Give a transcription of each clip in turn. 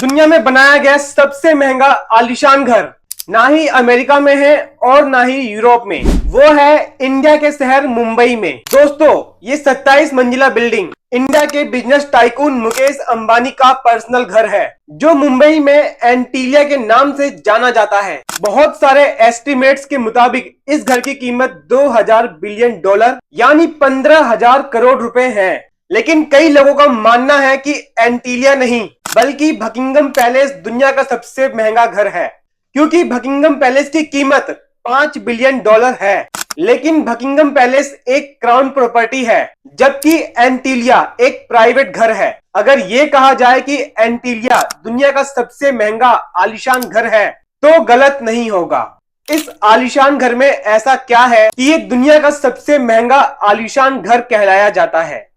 दुनिया में बनाया गया सबसे महंगा आलीशान घर ना ही अमेरिका में है और ना ही यूरोप में, वो है इंडिया के शहर मुंबई में। दोस्तों, ये 27 मंजिला बिल्डिंग इंडिया के बिजनेस टाइकून मुकेश अंबानी का पर्सनल घर है, जो मुंबई में एंटीलिया के नाम से जाना जाता है। बहुत सारे एस्टिमेट्स के मुताबिक इस घर की कीमत 2000 बिलियन डॉलर यानी 15,000 करोड़ रुपए है। लेकिन कई लोगों का मानना है कि एंटीलिया नहीं बल्कि बकिंगम पैलेस दुनिया का सबसे महंगा घर है, क्योंकि बकिंगम पैलेस की कीमत 5 बिलियन डॉलर है। लेकिन बकिंगम पैलेस एक क्राउन प्रॉपर्टी है, जबकि एंटीलिया एक प्राइवेट घर है। अगर ये कहा जाए कि एंटीलिया दुनिया का सबसे महंगा आलीशान घर है तो गलत नहीं होगा। इस आलीशान घर में ऐसा क्या है कि ये दुनिया का सबसे महंगा आलीशान घर कहलाया जाता है,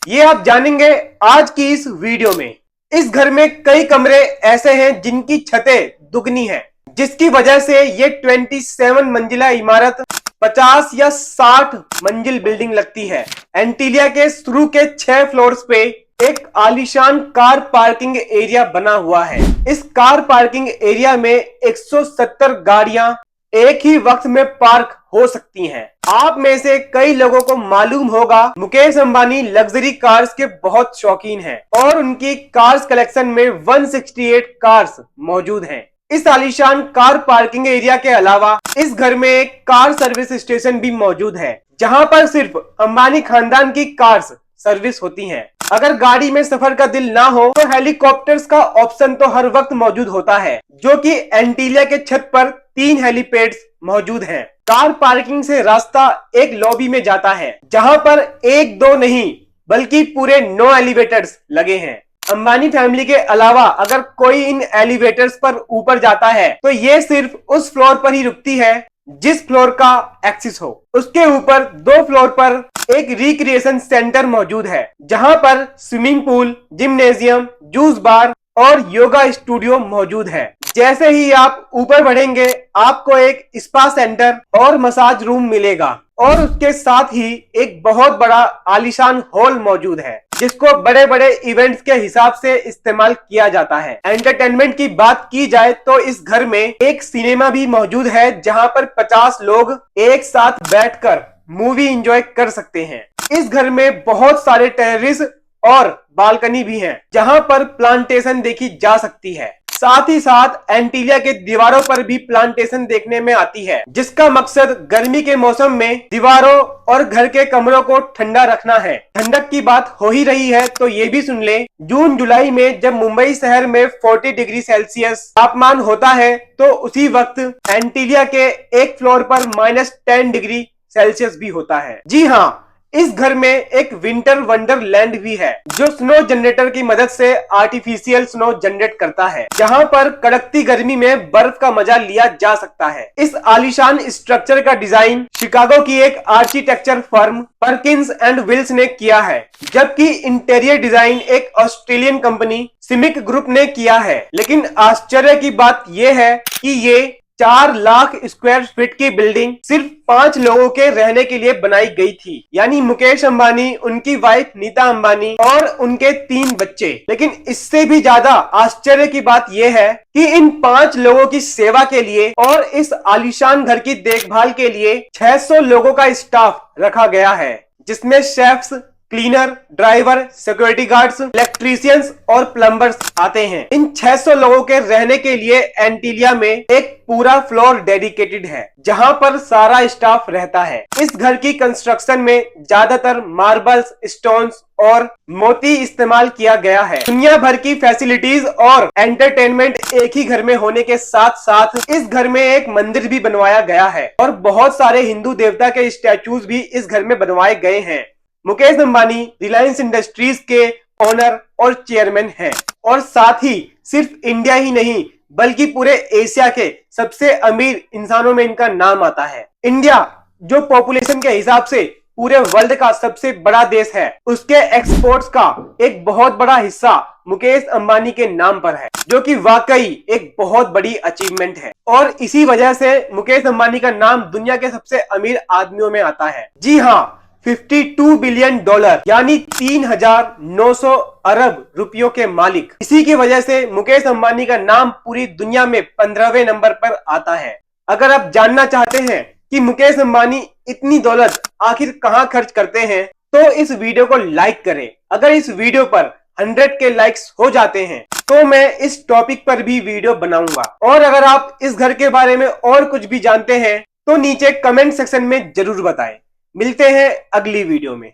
ये आप जानेंगे आज की इस वीडियो में। इस घर में कई कमरे ऐसे हैं जिनकी छतें दुगनी हैं, जिसकी वजह से ये 27 मंजिला इमारत 50 या 60 मंजिल बिल्डिंग लगती है। एंटीलिया के शुरू के 6 फ्लोर्स पे एक आलीशान कार पार्किंग एरिया बना हुआ है। इस कार पार्किंग एरिया में 170 गाड़ियां एक ही वक्त में पार्क हो सकती हैं। आप में से कई लोगों को मालूम होगा मुकेश अंबानी लग्जरी कार्स के बहुत शौकीन हैं और उनकी कार्स कलेक्शन में 168 कार्स मौजूद हैं। इस आलीशान कार पार्किंग एरिया के अलावा इस घर में एक कार सर्विस स्टेशन भी मौजूद है, जहां पर सिर्फ अंबानी खानदान की कार्स सर्विस होती हैं। अगर गाड़ी में सफर का दिल ना हो तो हेलीकॉप्टर्स का ऑप्शन तो हर वक्त मौजूद होता है, जो कि एंटीलिया के छत पर 3 हेलीपैड्स मौजूद हैं। कार पार्किंग से रास्ता एक लॉबी में जाता है, जहां पर 1-2 नहीं बल्कि पूरे 9 एलिवेटर्स लगे हैं। अंबानी फैमिली के अलावा अगर कोई इन एलिवेटर्स पर ऊपर जाता है तो ये सिर्फ उस फ्लोर पर ही रुकती है जिस फ्लोर का एक्सेस हो। उसके ऊपर 2 फ्लोर पर एक रिक्रिएशन सेंटर मौजूद है, जहां पर स्विमिंग पूल, जिम्नेजियम, जूस बार और योगा स्टूडियो मौजूद है। जैसे ही आप ऊपर बढ़ेंगे आपको एक स्पा सेंटर और मसाज रूम मिलेगा और उसके साथ ही एक बहुत बड़ा आलीशान हॉल मौजूद है, जिसको बड़े बड़े इवेंट्स के हिसाब से इस्तेमाल किया जाता है। एंटरटेनमेंट की बात की जाए तो इस घर में एक सिनेमा भी मौजूद है, जहां पर 50 लोग एक साथ बैठकर मूवी एंजॉय कर सकते हैं। इस घर में बहुत सारे टेरेस और बालकनी भी हैं, जहां पर प्लांटेशन देखी जा सकती है। साथ ही साथ एंटीलिया के दीवारों पर भी प्लांटेशन देखने में आती है, जिसका मकसद गर्मी के मौसम में दीवारों और घर के कमरों को ठंडा रखना है। ठंडक की बात हो ही रही है तो ये भी सुन ले, जून जुलाई में जब मुंबई शहर में 40 डिग्री सेल्सियस तापमान होता है तो उसी वक्त एंटीलिया के एक फ्लोर पर -10 डिग्री सेल्सियस भी होता है। जी हाँ, इस घर में एक विंटर वंडरलैंड भी है, जो स्नो जनरेटर की मदद से आर्टिफिशियल स्नो जनरेट करता है, जहां पर कड़कती गर्मी में बर्फ का मजा लिया जा सकता है। इस आलीशान स्ट्रक्चर का डिजाइन शिकागो की एक architecture firm Perkins and Wills ने किया है, जबकि इंटीरियर डिजाइन एक ऑस्ट्रेलियन कंपनी सिमिक ग्रुप ने किया है। लेकिन आश्चर्य की बात यह है कि ये 4 लाख स्क्वायर फीट की बिल्डिंग सिर्फ 5 लोगों के रहने के लिए बनाई गई थी, यानी मुकेश अंबानी, उनकी वाइफ नीता अंबानी और उनके 3 बच्चे। लेकिन इससे भी ज्यादा आश्चर्य की बात यह है कि इन 5 लोगों की सेवा के लिए और इस आलीशान घर की देखभाल के लिए 600 लोगों का स्टाफ रखा गया है, जिसमें chefs, cleaner, driver, security guards, electricians और प्लम्बर्स आते हैं। इन 600 लोगों के रहने के लिए एंटीलिया में एक पूरा फ्लोर डेडिकेटेड है, जहां पर सारा स्टाफ रहता है। इस घर की कंस्ट्रक्शन में ज्यादातर मार्बल्स, स्टोन्स और मोती इस्तेमाल किया गया है। दुनिया भर की फैसिलिटीज और एंटरटेनमेंट एक ही घर में होने के साथ साथ इस घर में एक मंदिर भी बनवाया गया है और बहुत सारे हिंदू देवता के स्टैचूज भी इस घर में बनवाए गए हैं। मुकेश अंबानी रिलायंस इंडस्ट्रीज के ओनर और चेयरमैन हैं और साथ ही सिर्फ इंडिया ही नहीं बल्कि पूरे एशिया के सबसे अमीर इंसानों में इनका नाम आता है। इंडिया जो पॉपुलेशन के हिसाब से पूरे वर्ल्ड का सबसे बड़ा देश है, उसके एक्सपोर्ट्स का एक बहुत बड़ा हिस्सा मुकेश अंबानी के नाम पर है, जो कि वाकई एक बहुत बड़ी अचीवमेंट है और इसी वजह से मुकेश अंबानी का नाम दुनिया के सबसे अमीर आदमियों में आता है। जी हाँ, $52 बिलियन यानी 3,900 अरब रुपयों के मालिक। इसी की वजह से मुकेश अंबानी का नाम पूरी दुनिया में 15वें नंबर पर आता है। अगर आप जानना चाहते हैं कि मुकेश अंबानी इतनी दौलत आखिर कहां खर्च करते हैं तो इस वीडियो को लाइक करें। अगर इस वीडियो पर 100 के लाइक्स हो जाते हैं तो मैं इस टॉपिक पर भी वीडियो बनाऊंगा। और अगर आप इस घर के बारे में और कुछ भी जानते हैं तो नीचे कमेंट सेक्शन में जरूर बताएं। मिलते हैं अगली वीडियो में।